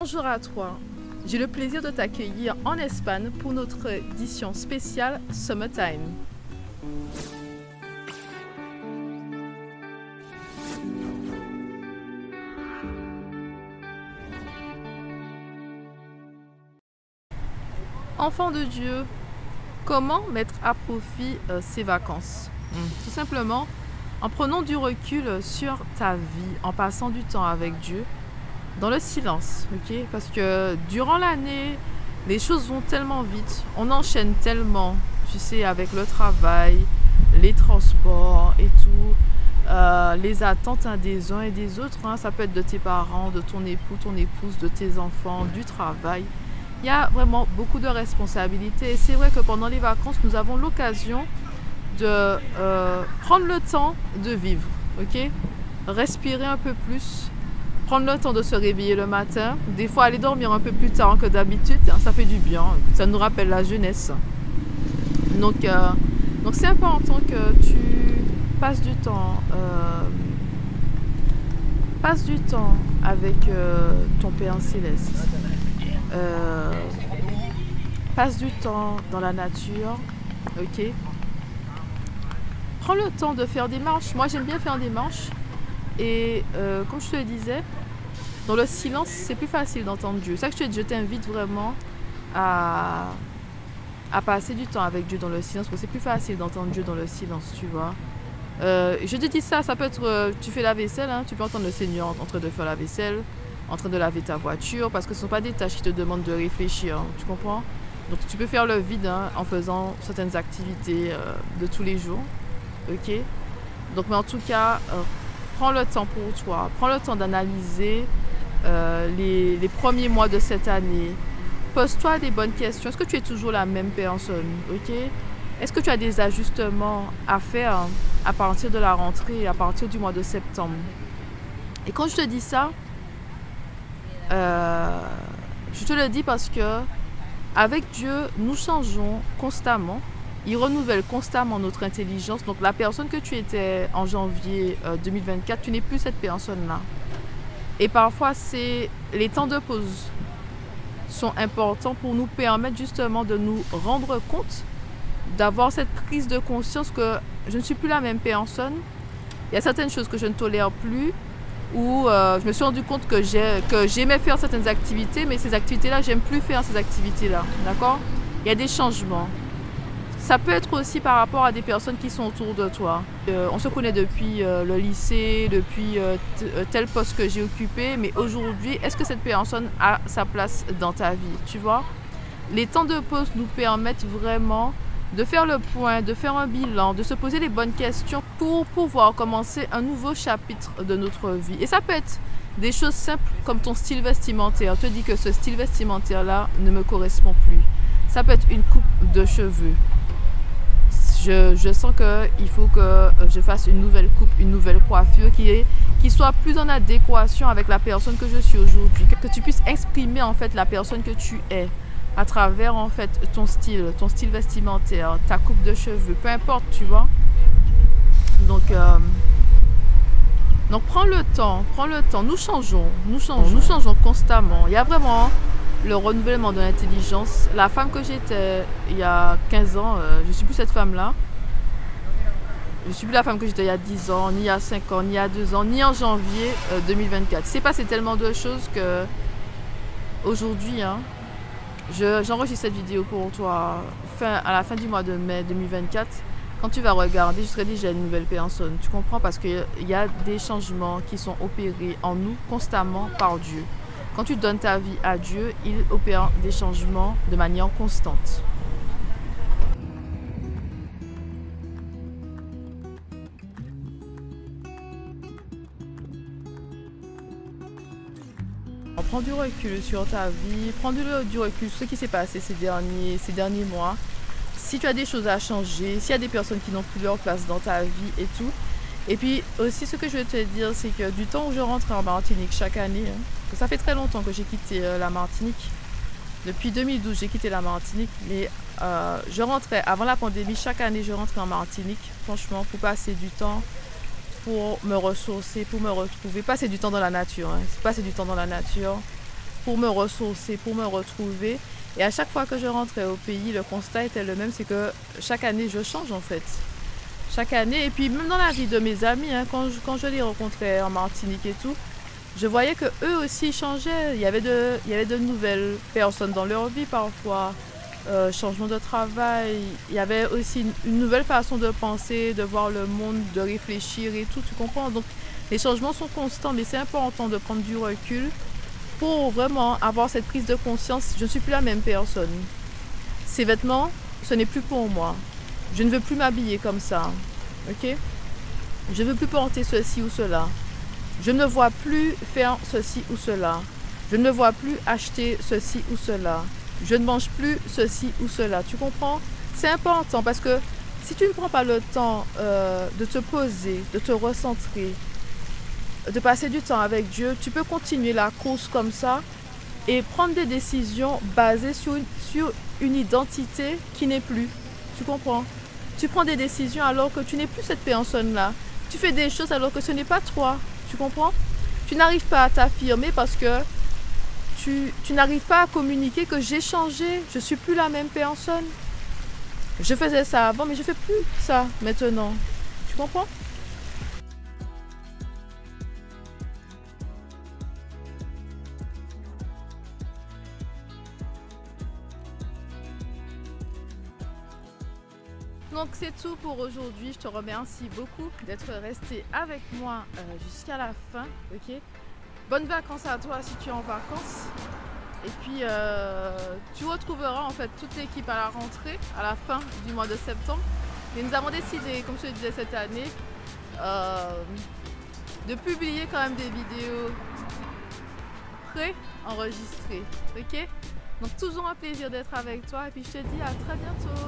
Bonjour à toi, j'ai le plaisir de t'accueillir en Espagne pour notre édition spéciale Summertime. Enfant de Dieu, comment mettre à profit ces vacances? Tout simplement en prenant du recul sur ta vie, en passant du temps avec Dieu, dans le silence, ok? Parce que durant l'année, les choses vont tellement vite, on enchaîne tellement, tu sais, avec le travail, les transports et tout, les attentes des uns et des autres, hein. Ça peut être de tes parents, de ton époux, ton épouse, de tes enfants, du travail. Il y a vraiment beaucoup de responsabilités et c'est vrai que pendant les vacances, nous avons l'occasion de prendre le temps de vivre, ok? Respirer un peu plus, prendre le temps de se réveiller le matin, des fois aller dormir un peu plus tard que d'habitude, hein, ça fait du bien, ça nous rappelle la jeunesse. Donc c'est important que tu passes du temps, avec ton Père Céleste. Passe du temps dans la nature, ok? Prends le temps de faire des marches. Moi, j'aime bien faire des marches. Et comme je te le disais, dans le silence, c'est plus facile d'entendre Dieu. C'est ça que je t'invite vraiment à passer du temps avec Dieu dans le silence, parce que c'est plus facile d'entendre Dieu dans le silence, tu vois. Je te dis ça, ça peut être, tu fais la vaisselle, hein, tu peux entendre le Seigneur en train de faire la vaisselle, en train de laver ta voiture, parce que ce ne sont pas des tâches qui te demandent de réfléchir, hein, tu comprends? Donc tu peux faire le vide, hein, en faisant certaines activités de tous les jours, ok? Donc mais en tout cas, prends le temps pour toi, prends le temps d'analyser les premiers mois de cette année. Pose-toi des bonnes questions. Est-ce que tu es toujours la même personne, ok? Est-ce que tu as des ajustements à faire à partir de la rentrée, à partir du mois de septembre? Et quand je te dis ça, je te le dis parce que avec Dieu, nous changeons constamment. Il renouvelle constamment notre intelligence. Donc la personne que tu étais en janvier 2024, tu n'es plus cette personne-là. Et parfois, les temps de pause sont importants pour nous permettre justement de nous rendre compte, d'avoir cette prise de conscience que je ne suis plus la même personne. Il y a certaines choses que je ne tolère plus, ou je me suis rendu compte que j'aimais faire certaines activités, mais ces activités-là, j'aime plus faire ces activités-là. D'accord? Il y a des changements. Ça peut être aussi par rapport à des personnes qui sont autour de toi. On se connaît depuis le lycée, depuis tel poste que j'ai occupé, mais aujourd'hui, est-ce que cette personne a sa place dans ta vie? Tu vois? Les temps de pause nous permettent vraiment de faire le point, de faire un bilan, de se poser les bonnes questions pour pouvoir commencer un nouveau chapitre de notre vie. Et ça peut être des choses simples comme ton style vestimentaire. Tu te dis que ce style vestimentaire-là ne me correspond plus. Ça peut être une coupe de cheveux. Je sens qu'il faut que je fasse une nouvelle coupe, une nouvelle coiffure qui soit plus en adéquation avec la personne que je suis aujourd'hui. Que tu puisses exprimer en fait la personne que tu es à travers en fait ton style vestimentaire, ta coupe de cheveux, peu importe, tu vois. Donc prends le temps. Nous changeons constamment. Il y a vraiment le renouvellement de l'intelligence. La femme que j'étais il y a 15 ans, je ne suis plus cette femme-là. Je ne suis plus la femme que j'étais il y a 10 ans, ni il y a 5 ans, ni il y a 2 ans, ni en janvier 2024. Il s'est passé tellement de choses que aujourd'hui, hein, j'enregistre cette vidéo pour toi à la fin du mois de mai 2024. Quand tu vas regarder, je serai déjà une nouvelle personne. Tu comprends? Parce qu'il y a des changements qui sont opérés en nous constamment par Dieu. Quand tu donnes ta vie à Dieu, il opère des changements de manière constante. Prends du recul sur ta vie, prends du recul sur ce qui s'est passé ces derniers mois. Si tu as des choses à changer, s'il y a des personnes qui n'ont plus leur place dans ta vie et tout. Et puis aussi ce que je veux te dire, c'est que du temps où je rentre en Martinique chaque année, hein, ça fait très longtemps que j'ai quitté la Martinique. Depuis 2012, j'ai quitté la Martinique, mais je rentrais, avant la pandémie, chaque année je rentrais en Martinique, franchement, pour passer du temps, pour me ressourcer, pour me retrouver, passer du temps dans la nature, hein, passer du temps dans la nature, pour me ressourcer, pour me retrouver. Et à chaque fois que je rentrais au pays, le constat était le même, c'est que chaque année, je change en fait. Chaque année, et puis même dans la vie de mes amis, hein, quand je les rencontrais en Martinique et tout, je voyais que eux aussi changeaient. Il y avait de nouvelles personnes dans leur vie parfois, changement de travail. Il y avait aussi une nouvelle façon de penser, de voir le monde, de réfléchir et tout, tu comprends? Donc les changements sont constants, mais c'est important de prendre du recul pour vraiment avoir cette prise de conscience. Je ne suis plus la même personne. Ces vêtements, ce n'est plus pour moi. Je ne veux plus m'habiller comme ça. Ok? Je ne veux plus porter ceci ou cela. Je ne me vois plus faire ceci ou cela. Je ne me vois plus acheter ceci ou cela. Je ne mange plus ceci ou cela. Tu comprends? C'est important parce que si tu ne prends pas le temps de te poser, de te recentrer, de passer du temps avec Dieu, tu peux continuer la course comme ça et prendre des décisions basées sur une identité qui n'est plus. Tu comprends? Tu prends des décisions alors que tu n'es plus cette personne-là. Tu fais des choses alors que ce n'est pas toi. Tu comprends? Tu n'arrives pas à t'affirmer parce que tu n'arrives pas à communiquer que j'ai changé. Je ne suis plus la même personne. Je faisais ça avant, mais je ne fais plus ça maintenant. Tu comprends? Donc c'est tout pour aujourd'hui. Je te remercie beaucoup d'être resté avec moi jusqu'à la fin. Ok. Bonnes vacances à toi si tu es en vacances. Et puis tu retrouveras en fait toute l'équipe à la rentrée, à la fin du mois de septembre. Et nous avons décidé, comme je te disais cette année, de publier quand même des vidéos pré-enregistrées. Ok. Donc toujours un plaisir d'être avec toi et puis je te dis à très bientôt.